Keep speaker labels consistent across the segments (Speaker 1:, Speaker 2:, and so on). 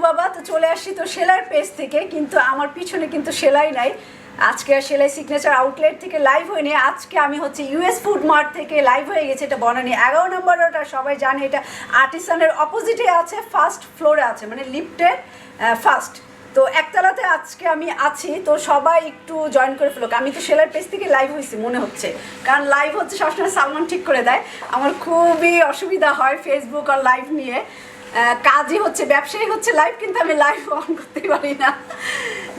Speaker 1: বাবা। তো চলে আসছি তো সেলাইয়ের পেজ থেকে, কিন্তু আমার পিছনে কিন্তু সেলাই নাই আজকে। সেলাই সিগনেচার আউটলেট থেকে লাইভ হয়নি আজকে, আমি হচ্ছে ইউএস ফুড মার্ট থেকে লাইভ হয়ে গেছে। এটা বনানী 11 নম্বর রোড, আর সবাই জানে এটা আর্টিসানের অপোজিটে আছে, ফার্স্ট ফ্লোরে আছে, মানে লিফটের ফার্স্ট। তো একতলাতে আজকে আমি আছি, তো সবাই একটু জয়েন করে ফেলো। আমি তো সেলাইয়ের পেজ থেকে লাইভ হয়েছি মনে হচ্ছে, কারণ লাইভ হচ্ছে সবসময় সালমান ঠিক করে দেয়, আমার খুবই অসুবিধা হয় ফেসবুক আর লাইভ নিয়ে। কাজই হচ্ছে, ব্যবসায়ী হচ্ছে লাইভ, কিন্তু আমি লাইভ অন করতে পারি না।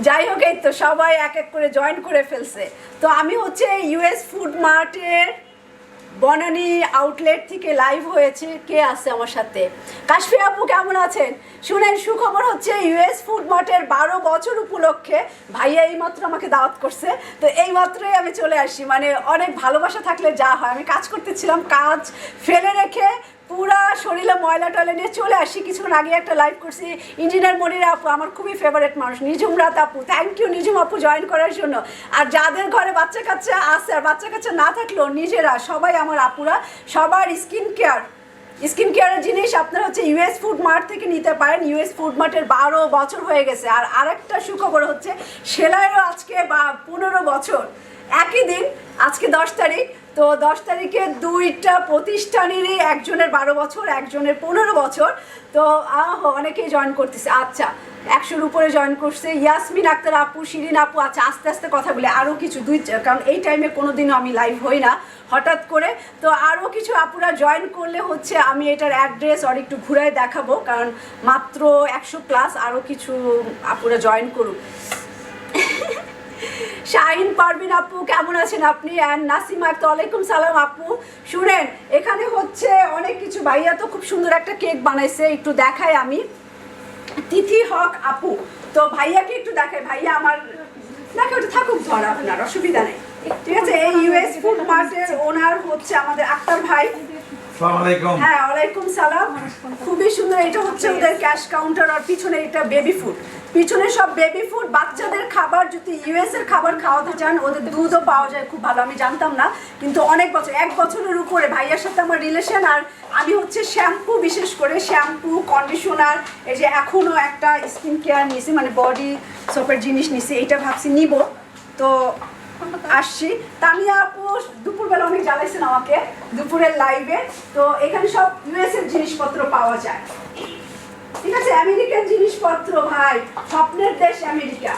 Speaker 1: যাই হোক, এই তো সবাই এক এক করে জয়েন করে ফেলছে। তো আমি হচ্ছে ইউএস ফুড মার্টের বনানী আউটলেট থেকে লাইভ হয়েছে। কে আছে আমার সাথে? কাশফি আপু কেমন আছেন? শুনেন, সুখবর হচ্ছে ইউএস ফুড মার্টের 12 বছর উপলক্ষে ভাইয়া এইমাত্র আমাকে দাওয়াত করছে। তো এইমাত্রই আমি চলে আসি, মানে অনেক ভালোবাসা থাকলে যা হয়। আমি কাজ করতেছিলাম, কাজ ফেলে রেখে পুরা শরীরে ময়লা টয়লা নিয়ে চলে আসি। কিছুক্ষণ আগে একটা লাইভ করছি। ইঞ্জিনিয়ার মনিরা আপু আমার খুবই ফেভারিট মানুষ, নিজুম রাত আপু, থ্যাংক ইউ নিজুম আপু জয়েন করার জন্য। আর যাদের ঘরে বাচ্চা কাচ্চা আছে, আর বাচ্চা কাচ্চা না থাকলেও নিজেরা সবাই আমার আপুরা, সবার স্কিন কেয়ারের জিনিস আপনারা হচ্ছে ইউএস ফুড মার্ট থেকে নিতে পারেন। ইউএস ফুড মার্টের 12 বছর হয়ে গেছে। আর আরেকটা সুখবর হচ্ছে সেলাইয়েরও আজকে 15 বছর একই দিন, আজকে 10 তারিখ। তো 10 তারিখে দুইটা প্রতিষ্ঠানেরই, একজনের 12 বছর, একজনের 15 বছর। তো অনেকেই জয়েন করতেছে। আচ্ছা, 100-র উপরে জয়েন করছে। ইয়াসমিন আক্তার আপু, শিরিন আপু। আচ্ছা, আস্তে আস্তে কথা বলে আরও কিছু কারণ এই টাইমে কোনোদিনও আমি লাইভ হই না, হঠাৎ করে। তো আরও কিছু আপুরা জয়েন করলে হচ্ছে আমি এটার অ্যাড্রেস আর একটু ঘুরায় দেখাবো, কারণ মাত্র 100+, আরও কিছু আপুরা জয়েন করুক। শাহিন পারভিন আপু কেমন আছেন আপনি? অ্যান্ড নাসিমা আক্তার, ওয়ালাইকুম সালাম আপু। শুনেন, এখানে হচ্ছে অনেক কিছু। ভাইয়া তো খুব সুন্দর একটা কেক বানাইছে, একটু দেখাই আমি। তিথি হক আপু, তো ভাইয়াকে একটু দেখাই। ভাইয়া আমার দেখে ওটা থাকুক, ধর আপনার অসুবিধা নেই, ঠিক আছে। এই ইউএস ফুড মার্টের ওনার হচ্ছে আমাদের আক্তার ভাই। হ্যাঁ, ওয়ালাইকুম সালাম। খুবই সুন্দর। এটা হচ্ছে ওদের ক্যাশ কাউন্টার, আর পিছনে এটা বেবি ফুড, পিছনে সব বেবি ফুড, বাচ্চাদের খাবার। যদি ইউএস এর খাবার খাওয়াতে চান, ওদের দুধও পাওয়া যায় খুব ভালো। আমি জানতাম না, কিন্তু অনেক বছর, 1 বছরের উপরে ভাইয়ার সাথে আমার রিলেশন। আর আমি হচ্ছে শ্যাম্পু, বিশেষ করে শ্যাম্পু, কন্ডিশনার, এই যে এখনও একটা স্কিন কেয়ার নিয়েছি, মানে বডি সোপের জিনিস নিয়েছি, এইটা ভাবছি নিব। তো আসছি। তানিয়া আপু দুপুরবেলা অনেক জ্বালাইছেন আমাকে দুপুরের লাইভে। তো এখানে সব ইউএস এর জিনিসপত্র পাওয়া যায়, ঠিক আছে। আমেরিকান জিনিসপত্র, ভাই স্বপ্নের দেশ আমেরিকা।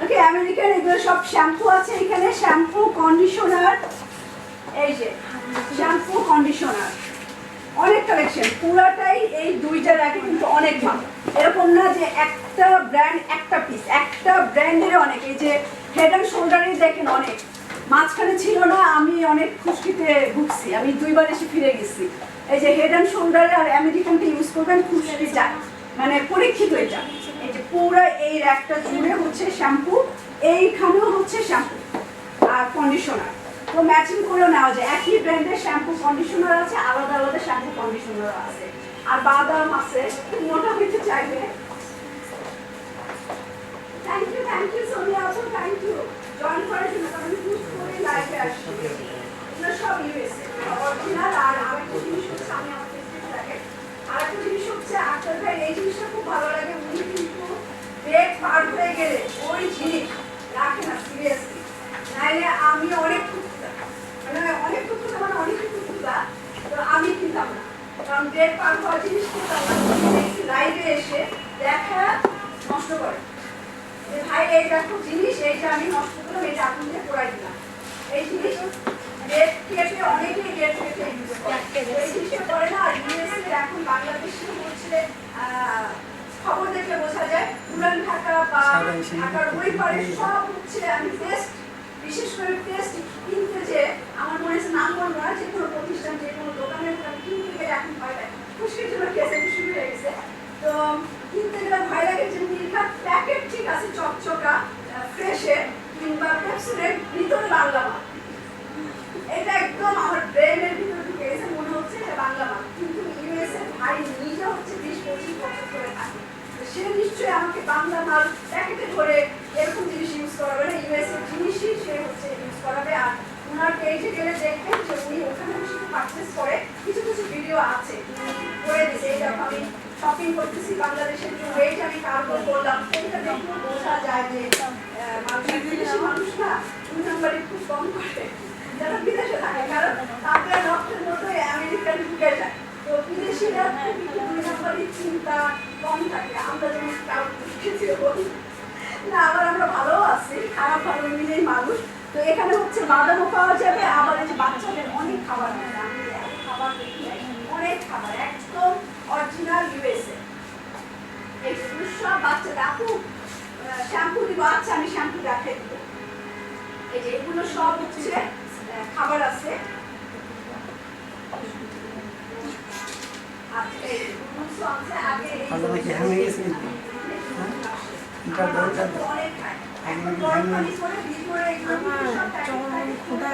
Speaker 1: ওকে, আমেরিকার এগুলো সব শ্যাম্পু আছে এখানে, শ্যাম্পু, কন্ডিশনার, এই যে শ্যাম্পু, কন্ডিশনার, অনেক কালেকশন। পুরাটাই এই দুইটার আগে কিন্তু অনেক ভালো। এরকম না যে একটা ব্র্যান্ড একটা পিস, একটা ব্র্যান্ডের অনেক। এই যে হেড অ্যান্ড শোল্ডারের দেখেন অনেক, মাঝখানে ছিল না, আমি অনেক খুশকিতে ভুগছি, আমি 2 বার এসে ফিরে গেছি। এই যে হেড অ্যান্ড শোল্ডার আর আমেরিকানটা ইউজ করবেন, খুশকি যায়, মানে পরীক্ষিত এটা। এই যে পুরো এই র্যাকটা জুড়ে হচ্ছে শ্যাম্পু, এইখানেও হচ্ছে শ্যাম্পু আর কন্ডিশনার। তো ম্যাচিং করেও নেওয়া যায়, একই ব্র্যান্ডের শ্যাম্পু কন্ডিশনার আছে, আলাদা আলাদা শ্যাম্পু কন্ডিশনার আছে। আর বাদাম আছে, মোটা হইতে চাইবে। থ্যাংক ইউ সোনিয়া আপু, থ্যাংক ইউ জয়েন করার জন্য। আমি চুজ করে লাইভে আসছি। এগুলো সব ইউএসএ অরিজিনাল। আর আরেকটা জিনিস হচ্ছে, আমি আমার ফেসবুকে দেখে আরেকটা জিনিস হচ্ছে, আক্তার ভাই এই জিনিসটা খুব ভালো লাগে। উনি কিন্তু ডেট পার হয়ে গেলে ওই জিনিস রাখে না, সিরিয়াসলি। নাইলে আমি অনেক খুঁজতাম, মানে অনেক খুঁজতাম, মানে অনেকই খুঁজতাম, তো আমি কিনতাম না, কারণ ডেট পার হওয়া জিনিস কিনতাম না। লাইভে এসে দেখা নষ্ট করে যে ভাই এই দেখো জিনিস, এইটা আমি নষ্ট করলাম, এটা আপনাদের পড়াই দিলাম। এই জিনিস ডেট কেটে, অনেকেই ডেট কেটে ইউজ করে, এই জিনিসটা করে না। আর ইউএসএ এখন বাংলাদেশে হচ্ছে খবর দেখলে বোঝা যায়, পুরান ঢাকা বা ঢাকার ওই পারে সব হচ্ছে আমি টেস্ট, বিশেষ করে টেস্ট কিনতে, যে আমার মনে হচ্ছে নাম বলবো না, যে কোনো প্রতিষ্ঠান, যে কোনো দোকানের কিনতে গেলে এখন ভয় লাগে, খুশকির জন্য কেসে শুরু হয়ে গেছে। তো কিনতে গেলে ভয় লাগে যে মিল্কার প্যাকেট ঠিক আছে চকচকা ফ্রেশের, কিংবা ক্যাপসুলের ভিতরে বাংলা মাল, এটা একদম আমার ব্রেনের ভিতরে ঢুকে গেছে, মনে হচ্ছে এটা বাংলা মাল। কিন্তু ইউএসএ ভাই নিজে হচ্ছে 20-25 বছর করে থাকে, সে নিশ্চয়ই আমাকে বাংলা মাল প্যাকেটে ধরে এরকম জিনিস ইউজ করাবে না, ইউএসএ জিনিসই সে হচ্ছে ইউজ করাবে। আর ওনার পেজে গেলে দেখবেন যে উনি ওখানে বসে পারচেস করে, কিছু কিছু ভিডিও আছে করে দিয়েছে। এই দেখো আমি শপিং করতেছি বাংলাদেশের যে ওয়েট আমি কার্গো করলাম সেটা দেখলেও বোঝা যায় যে বিদেশি মানুষ না 2 নম্বরে খুব কম করে যারা বিদেশে থাকে, কারণ তাদের রক্তের মতোই আমেরিকান ঢুকে যায়। তো বিদেশিরা খুবই 2 নম্বরে চিন্তা কম থাকে। আমরা যেমন বলি না, আবার আমরা ভালো আছি, খারাপ ভালো মিলেই মানুষ। তো এখানে হচ্ছে বাদামও পাওয়া যাবে, আবার এই যে বাচ্চাদের অনেক খাবার আছে, আমি খাবার দেখি অনেক খাবার একদম অরিজিনাল ইউএসএ। এগুলো সব বাচ্চাদের আপু শ্যাম্পু দিব, আচ্ছা আমি শ্যাম্পু দেখাই দিব। এই যে এগুলো সব হচ্ছে খাবার আছে।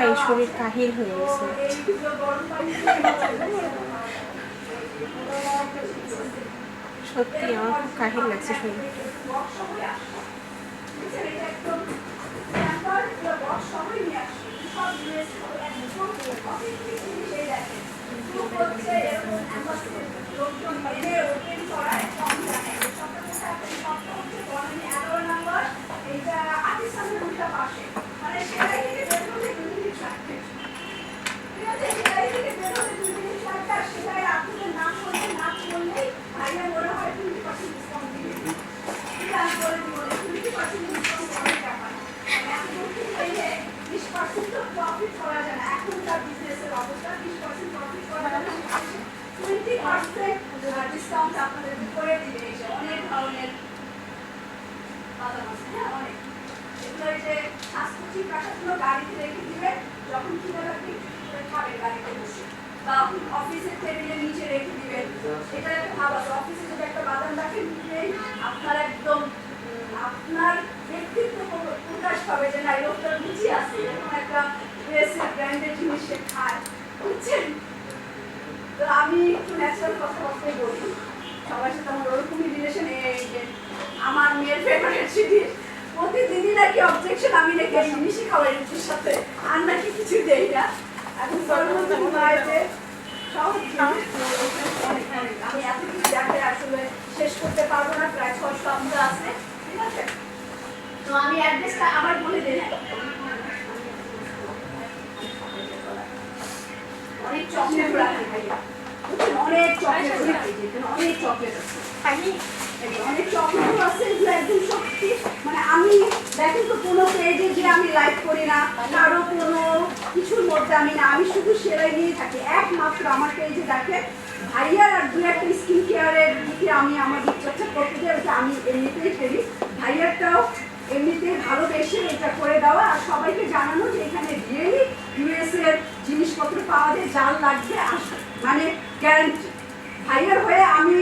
Speaker 2: এই শরীর কাহিল হয়ে গেছে। সত্যি আমার খুব কাহিল লাগছে শরীর।
Speaker 1: ডিসকাউন্ট আপনাদের করে দিবে। অনেক ধরনের বাদাম আছে, হ্যাঁ অনেক। এগুলো এই যে স্বাস্থ্যচিক রাখাগুলো গাড়িতে রেখে দিবে, যখন কিনে রাখবে খাবে গাড়িতে বসে, বা অফিসের টেবিলের নিচে রেখে দিবেন। এটা একটা ভালো আছে, অফিসে যদি একটা বাদাম রাখেন দিলেই আপনার একদম আপনার ব্যক্তিত্ব প্রকাশ পাবে যে না এই লোকটার রুচি আছে, এরকম একটা ড্রেসের ব্র্যান্ডের জিনিস সে খায়, বুঝছেন? তো আমি একটু ন্যাচারাল কথাবার্তাই বলি, সবার সাথে আমার ওরকমই রিলেশন। এই যে আমার মেয়ের ফেভারিট জিনিস প্রতিদিনই নাকি অবজেকশন, আমি নাকি এই জিনিসই খাওয়াই রুটির সাথে, আর নাকি কিছু দেই না। এখন যে সহজ আমি এত কিছু দেখে আসলে শেষ করতে পারবো না, প্রায় 600 আমরা আছে, ঠিক আছে? তো আমি অ্যাড্রেসটা আবার বলে দিই। অনেক চকলেট রাখি ভাইয়া, অনেক চকলেট রাখি, অনেক চকলেট আছে, অনেক চকলেট আছে। এগুলো একদম সত্যি, মানে আমি দেখেন তো কোনো পেজে যে আমি লাইক করি না, কারো কোনো কিছুর মধ্যে আমি না, আমি শুধু সেলাই নিয়ে থাকি। একমাত্র আমার পেজে দেখে ভাইয়ার আর 2-1 স্কিন কেয়ারের দিকে আমি আমার রূপচর্চা করতে যাই, ওটা আমি এমনিতেই করি। ভাইয়ারটাও এমনিতে ভালোবেসে এটা করে দেওয়া, আর সবাইকে জানানো যে এখানে রিয়েলি ইউএস এর জিনিসপত্র পাওয়া যায়, যার লাগবে আসে, মানে গ্যারান্টি। ভাইয়ার হয়ে আমি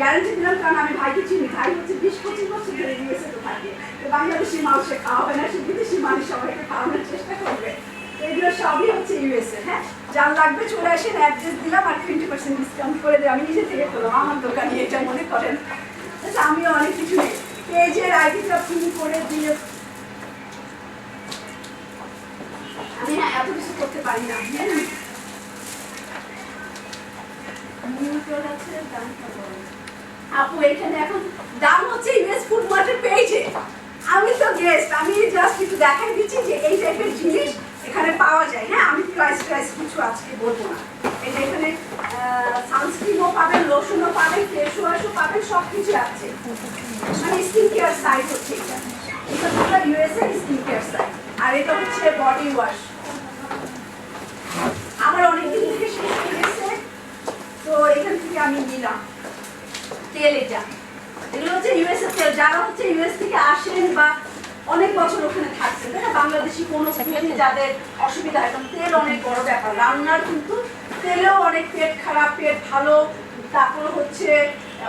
Speaker 1: গ্যারান্টি দিলাম, কারণ আমি ভাইকে চিনি। ভাই হচ্ছে 20-25 বছর ধরে ইউএসএ তো থাকে, তো বাংলাদেশি মানুষে খাওয়া হয় না, সে বিদেশি মানুষ সবাইকে খাওয়ানোর চেষ্টা করবে। এগুলো সবই হচ্ছে ইউএসএ। হ্যাঁ, যার লাগবে চলে আসেন, অ্যাড্রেস দিলাম আর 20% ডিসকাউন্ট করে দেয়। আমি নিজে থেকে করলাম, আমার দোকানে এটা মনে করেন। আচ্ছা, আমিও অনেক কিছু পেজের আইডিটা ফিল করে দিয়ে আমি এত কিছু করতে পারি না। আপু এখানে এখন দাম হচ্ছে ইউএস ফুড মার্টের পেজে। আমি তো গেস্ট, আমি জাস্ট একটু দেখাই দিচ্ছি যে এই টাইপের জিনিস এখানে পাওয়া যায়। হ্যাঁ, আমি প্রাইস কিছু আজকে বলবো না। এই যে এখানে সানস্ক্রিনও পাবেন, লোশনও পাবেন, ফেস ওয়াশও পাবেন, সব কিছু আছে। মানে স্কিন কেয়ার সাইট হচ্ছে এটা, এটা পুরো ইউএসএ স্কিন কেয়ার সাইট। আর এটা হচ্ছে বডি ওয়াশ। আমার অনেকদিন থেকে শেষ হয়ে গেছে, তো এখান থেকে আমি নিলাম তেল। এগুলো হচ্ছে ইউএসএ তেল। যারা হচ্ছে ইউএস থেকে আসেন বা অনেক বছর ওখানে থাকছেন, তাই না, বাংলাদেশি কোনো যাদের অসুবিধা হয়, কারণ তেল অনেক বড় ব্যাপার। রান্নার কিন্তু তেলেও অনেক পেট খারাপ, পেট ভালো, তারপর হচ্ছে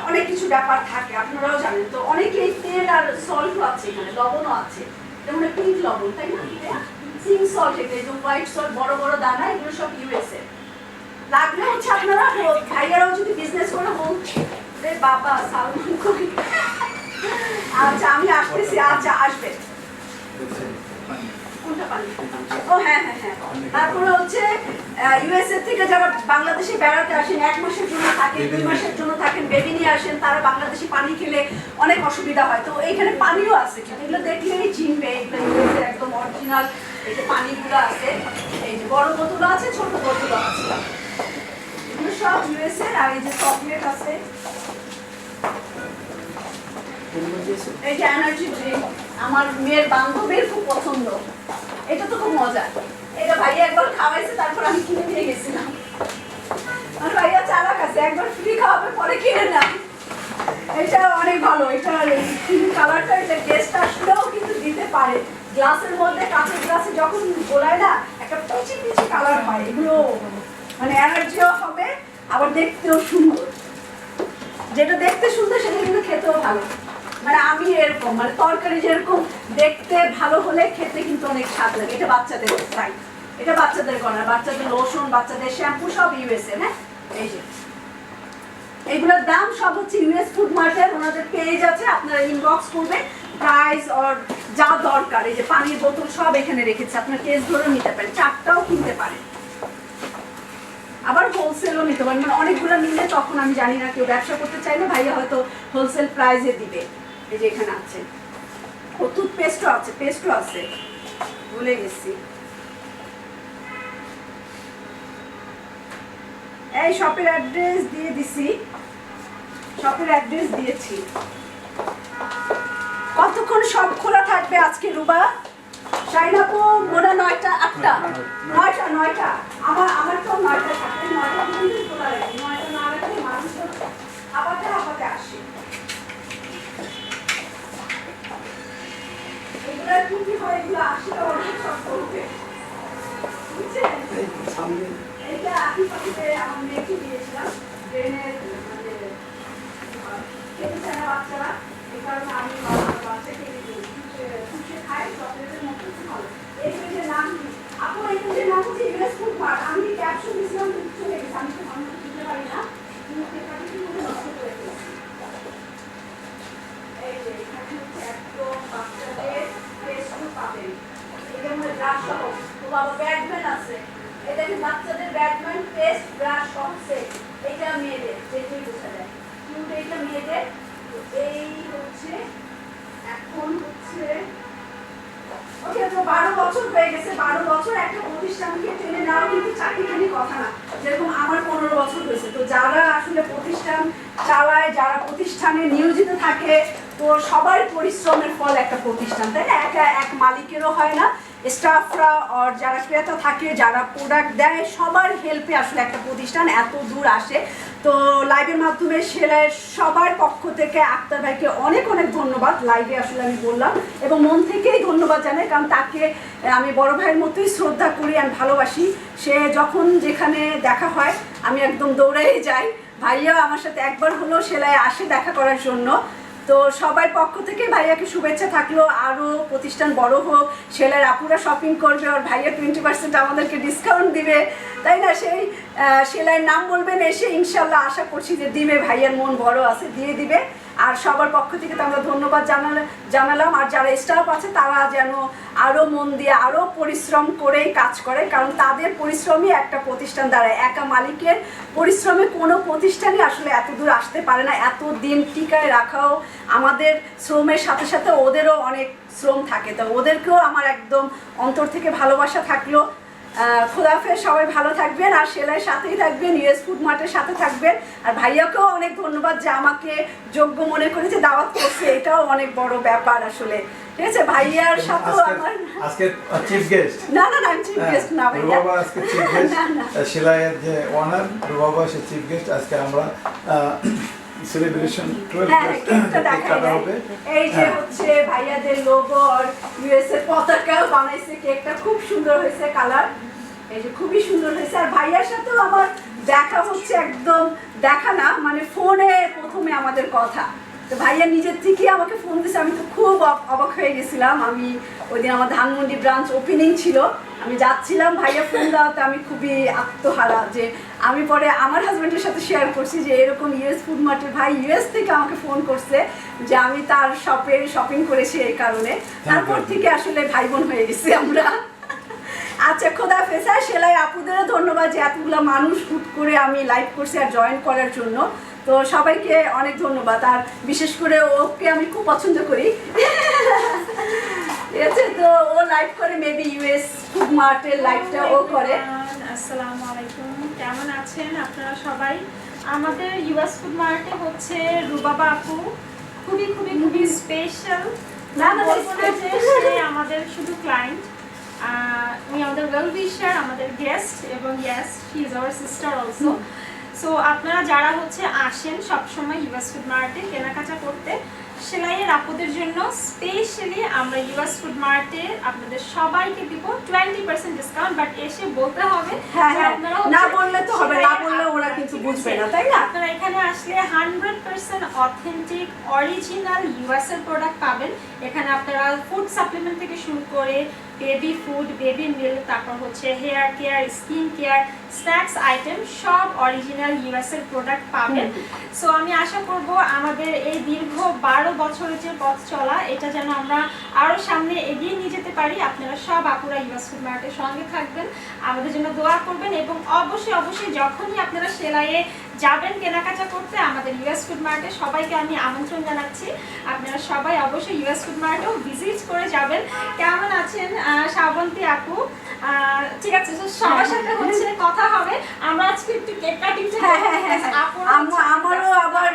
Speaker 1: অনেক কিছু ব্যাপার থাকে, আপনারাও জানেন। তো অনেকেই তেল আর সল্টও আছে, এখানে লবণও আছে, যেমন পিঙ্ক লবণ, তাই না, সিং সল্ট, এটা যে হোয়াইট সল্ট বড় বড় দানা, এগুলো সব ইউএসএ। লাগলে হচ্ছে আপনারা ভাইয়ারাও যদি বিজনেস করে হোক, বাবা সালমান কই। আচ্ছা, আমি আসতেছি। আচ্ছা, আসবে কোনটা পানি? ও হ্যাঁ হ্যাঁ হ্যাঁ। তারপরে হচ্ছে ইউএসএ থেকে যারা বাংলাদেশে বেড়াতে আসেন, 1 মাসের জন্য থাকেন, 2 মাসের জন্য থাকেন, বেবি নিয়ে আসেন, তারা বাংলাদেশি পানি খেলে অনেক অসুবিধা হয়। তো এইখানে পানিও আছে, এগুলো দেখলেই চিনবে এগুলো ইউএসএ একদম অরিজিনাল। এই যে পানিগুলো আছে, এই যে বড় বোতল আছে, ছোট বোতল আছে, এগুলো সব ইউএসএ। আর এই যে চকলেট আছে, এই যে এনার্জি ড্রিঙ্ক, আমার মেয়ের বান্ধবীর খুব পছন্দ। এটা তো খুব মজা, এটা ভাইয়া একবার খাওয়াইছে, তারপর আমি কিনে নিয়ে গেছিলাম। আমার ভাইয়া চালাক আছে, একবার ফ্রি খাওয়াবে পরে কিনে না। এটা অনেক ভালো, এটা কালারটা, এটা টেস্ট আসলেও কিন্তু দিতে পারে গ্লাসের মধ্যে, কাঁচের গ্লাসে যখন গোলায় না একটা পিচি পিচি কালার হয়। এগুলো মানে এনার্জিও হবে, আবার দেখতেও সুন্দর। যেটা দেখতে সুন্দর সেটা কিন্তু খেতেও ভালো। মানে আমি এরকম, মানে তরকারি যেরকম দেখতে ভালো হলে খেতে কিন্তু অনেক স্বাদ লাগে। এটা বাচ্চাদের সাইড, এটা বাচ্চাদের কর্নার, বাচ্চাদের লোশন, বাচ্চাদের শ্যাম্পু সব ইউএসএ। হ্যাঁ, এই যে এগুলোর দাম সব হচ্ছে ইউএস ফুড মার্টের, ওনাদের পেজ আছে, আপনারা ইনবক্স করবেন প্রাইস আর যা দরকার। এই যে পানির বোতল সব এখানে রেখেছে, আপনার কেস ধরে নিতে পারেন, 4টাও কিনতে পারেন, আবার হোলসেলও নিতে পারেন। মানে অনেকগুলো নিলে তখন আমি জানি না, কেউ ব্যবসা করতে চাইলে ভাইয়া হয়তো হোলসেল প্রাইসে দিবে। এই যে এখানে আছে, ও টুথপেস্টও আছে, পেস্টও আছে, ভুলে গেছি। এই শপের অ্যাড্রেস দিয়ে দিছি, শপের অ্যাড্রেস দিয়েছি। কতক্ষণ শপ খোলা থাকবে আজকে রুবা? শাইনাপু মোনা 9টা 8টা 9টা আমার তো 9টা থাকে, 9টা পর্যন্ত খোলা রাখি। 9টা না রাখলে মানুষ আপাতে আসে। এগুলা কি হয়, এগুলো আসলে অনেক সব করবে, বুঝছেন? এইটা আকিপাকিতে আমার মেয়েকে দিয়েছিলাম, ট্রেনের মানে খেতে চায় না বাচ্চারা, এই কারণে আমি বাচ্চাকে খুশি খাই, চকলেটের মতো ভালো। এই যে নাম আপু, এই যে নাম হচ্ছে ইউএস ফুড মার্ট। আমি ক্যাপশন দিয়েছিলাম, চলে গেছে, আমি তো ভালো দিতে পারি না, কিন্তু এটাকে কি করে নষ্ট করে ফেলছি। এই যে এখানে হচ্ছে একদম বাচ্চাদের পেস্টও পাবেন, এটার মধ্যে ব্রাশ সহ। তো বাবা ব্যাটম্যান আছে, এটা কি বাচ্চাদের ব্যাটম্যান পেস্ট ব্রাশ সহ সেট। এটা মেয়েদের, যেটাই বোঝা যায় কিন্তু এটা মেয়েদের। এই হচ্ছে এখন হচ্ছে ওকে, তো 12 বছর হয়ে গেছে। 12 বছর একটা প্রতিষ্ঠানকে টেনে নেওয়া কিন্তু চাকরিখানি কথা না, যেরকম আমার 15 বছর হয়েছে। তো যারা আসলে প্রতিষ্ঠান চালায়, যারা প্রতিষ্ঠানে নিয়োজিত থাকে, তো সবার পরিশ্রমের ফল একটা প্রতিষ্ঠান, তাই না? একা এক মালিকেরও হয় না, স্টাফরা আর যারা ক্রেতা থাকে, যারা প্রোডাক্ট দেয়, সবার হেল্পে আসলে একটা প্রতিষ্ঠান এত দূর আসে। তো লাইভের মাধ্যমে সেলাইয়ের সবার পক্ষ থেকে আক্তার ভাইকে অনেক অনেক ধন্যবাদ। লাইভে আসলে আমি বললাম এবং মন থেকেই ধন্যবাদ জানাই, কারণ তাকে আমি বড় ভাইয়ের মতোই শ্রদ্ধা করি, আমি ভালোবাসি। সে যখন যেখানে দেখা হয় আমি একদম দৌড়েই যাই। ভাইয়া আমার সাথে একবার হলো সেলাই আসে দেখা করার জন্য। তো সবার পক্ষ থেকে ভাইয়াকে শুভেচ্ছা থাকলো, আরও প্রতিষ্ঠান বড় হোক, সেলাইয়ের আপুরা শপিং করবে, আর ভাইয়া 20% আমাদেরকে ডিসকাউন্ট দিবে, তাই না? সেই সেলাইয়ের নাম বলবেন এসে, ইনশাল্লাহ আশা করছি যে দিবে, ভাইয়ার মন বড় আছে, দিয়ে দিবে। আর সবার পক্ষ থেকে তো আমরা ধন্যবাদ জানালাম। আর যারা স্টাফ আছে তারা যেন আরও মন দিয়ে আরও পরিশ্রম করেই কাজ করে, কারণ তাদের পরিশ্রমই একটা প্রতিষ্ঠান দাঁড়ায়। একা মালিকের পরিশ্রমে কোনো প্রতিষ্ঠানই আসলে এত দূর আসতে পারে না। এত দিন টিকায় রাখাও আমাদের শ্রমের সাথে সাথে ওদেরও অনেক শ্রম থাকে, তো ওদেরকেও আমার একদম অন্তর থেকে ভালোবাসা থাকলো। খোদাফেজ, সবাই ভালো থাকবেন আর সেলাইয়ের সাথেই থাকবেন, ইউএস ফুড মার্টের সাথে থাকবেন। আর ভাইয়াকেও অনেক ধন্যবাদ যে আমাকে যোগ্য মনে করেছে, দাওয়াত করছে, এটাও অনেক বড় ব্যাপার আসলে। ঠিক আছে, ভাইয়ার সাথেও আমার
Speaker 3: আজকে চিফ গেস্ট
Speaker 1: না আমি চিফ গেস্ট না ভাইয়া,
Speaker 3: রুবাবা আজকে চিফ গেস্ট, সেলাইয়ের যে ওনার রুবাবা সে চিফ গেস্ট। আজকে আমরা সেলিব্রেশন 12 কাটা হবে।
Speaker 1: এই যে হচ্ছে ভাইয়াদের লোগো আর ইউএস এর পতাকা বানাইছে, কেকটা খুব সুন্দর হয়েছে, কালার এই যে খুবই সুন্দর হয়েছে। আর ভাইয়ার সাথেও আমার দেখা হচ্ছে, একদম দেখা না মানে ফোনে প্রথমে আমাদের কথা, তো তো ভাইয়া নিজের থেকে আমাকে ফোন দিয়েছে, আমি তো খুব অবাক হয়ে গেছিলাম। আমি ওই দিন আমার ধানমন্ডি ব্রাঞ্চ ওপেনিং ছিল, আমি যাচ্ছিলাম, ভাইয়া ফোন দেওয়াতে আমি খুবই আত্মহারা। যে আমি পরে আমার হাজব্যান্ডের সাথে শেয়ার করছি যে এরকম ইউএস ফুড মার্টের ভাই ইউএস থেকে আমাকে ফোন করছে, যে আমি তার শপিং করেছি এই কারণে। তারপর থেকে আসলে ভাই বোন হয়ে গেছি আমরা। আচ্ছা, খোদাহাফেজ। সেলাই আপুদেরও ধন্যবাদ যে এতগুলো মানুষ হুট করে আমি লাইভ করছি আর জয়েন করার জন্য। তো সবাইকে অনেক ধন্যবাদ, আর বিশেষ করে ওকে আমি খুব পছন্দ করি। ঠিক আছে, তো ও লাইভ করে, মেবি ইউএস ফুড মার্টের লাইভটা ও করে।
Speaker 2: আসসালামু আলাইকুম, কেমন আছেন আপনারা সবাই? আমাদের ইউএস ফুড মার্টে হচ্ছে রুবাবা আপু খুবই খুবই খুবই স্পেশাল।
Speaker 1: না, না,
Speaker 2: বলবো না যে সে আমাদের শুধু ক্লায়েন্ট, উনি আমাদের ওয়েল উইশার, আমাদের গেস্ট, এবং yes she is our sister also. So আপনারা যারা হচ্ছে আসেন সবসময় ইউএস ফুড মার্টে কেনাকাটা করতে, সেলাইয়ের আপুদের জন্য স্পেশালি আমরা ইউএস ফুড মার্টে আপনাদের সবাইকে দিব 20% ডিসকাউন্ট। বাট এসে বলতে হবে,
Speaker 1: হ্যাঁ, হ্যাঁ,
Speaker 2: আপনারা
Speaker 1: না বললে তো হবে, না বললে ওরা কিন্তু বুঝবে না, তাই না?
Speaker 2: আপনারা এখানে আসলে 100% অথেন্টিক অরিজিনাল ইউএস এর প্রোডাক্ট পাবেন। এখানে আপনারা ফুড সাপ্লিমেন্ট থেকে শুরু করে বেবি ফুড, বেবি মিল, তারপর হচ্ছে hair care, skin care, snacks item, সব অরিজিনাল ইউএস এর প্রোডাক্ট পাবেন। সো আমি আশা করব আমাদের এই দীর্ঘ 12 বছরের যে পথ চলা, এটা যেন আমরা আরো সামনে এগিয়ে নিয়ে যেতে পারি। আপনারা সব আপুরা ইউএস ফুড মার্টের সঙ্গে থাকবেন, আমাদের জন্য দোয়া করবেন, এবং অবশ্যই অবশ্যই যখনই আপনারা সেলাইয়ে যাবেন কেনাকাটা করতে, আমাদের ইউএস ফুড মার্টে সবাইকে আমি আমন্ত্রণ জানাচ্ছি। আপনারা সবাই অবশ্যই ইউএস ফুড মার্টেও ভিজিট করে যাবেন। কেমন আছেন শ্রাবন্তী আপু? ঠিক আছে, সবার সাথে হচ্ছে কথা হবে। আমরা আজকে একটু কেক কাটিং
Speaker 1: আমারও আবার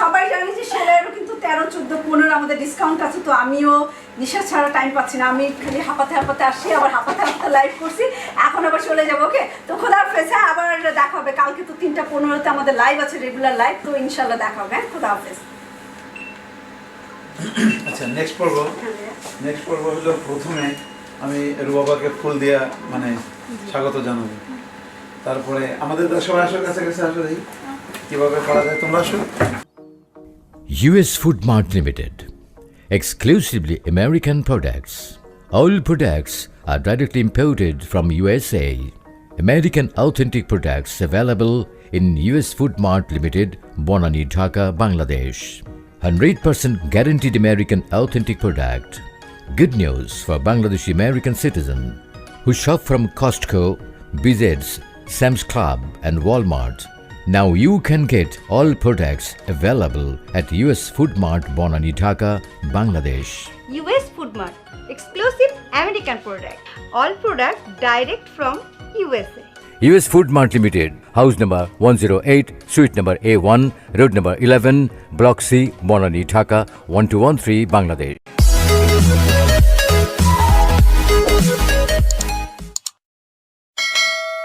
Speaker 1: সবাই জানি যে সেলাইয়েরও কিন্তু 13, 14, 15 আমাদের ডিসকাউন্ট আছে। তো আমিও নিশা ছাড়া টাইম পাচ্ছি না, আমি খালি হাঁপাতে হাঁপাতে আসছি, আবার হাঁপাতে হাঁপাতে লাইভ করছি, এখন আবার চলে যাবো। ওকে, তো খোদাহাফেজ। হ্যাঁ, আবার দেখা হবে কালকে, তো 3:15-তে আমাদের লাইভ আছে, রেগুলার লাইভ, তো ইনশাল্লাহ দেখা হবে। খোদাহাফেজ।
Speaker 3: আচ্ছা, নেক্সট পর্ব হলো, প্রথমে আমি রুবাবাকে ফুল দিয়া মানে স্বাগত জানাবো, তারপরে আমাদের সবাই আসো, কাছে আসো, দেখি কিভাবে করা যায়। তোমরা আসো।
Speaker 4: US Food Mart Limited, exclusively American products. All products are directly imported from USA. American authentic products available in US Food Mart Limited, Bonani, Dhaka, Bangladesh. 100% guaranteed American authentic product. Good news for Bangladeshi American citizen who shop from Costco, BZ's, Sam's Club and Walmart. Now you can get all products available at US Food Mart, Bonani, Dhaka, Bangladesh.
Speaker 5: US Food Mart, exclusive American product. All product direct from USA.
Speaker 4: US Food Mart Limited, house number 108, suite number A1, road number 11, block C, Bonani, Dhaka, 1213, Bangladesh.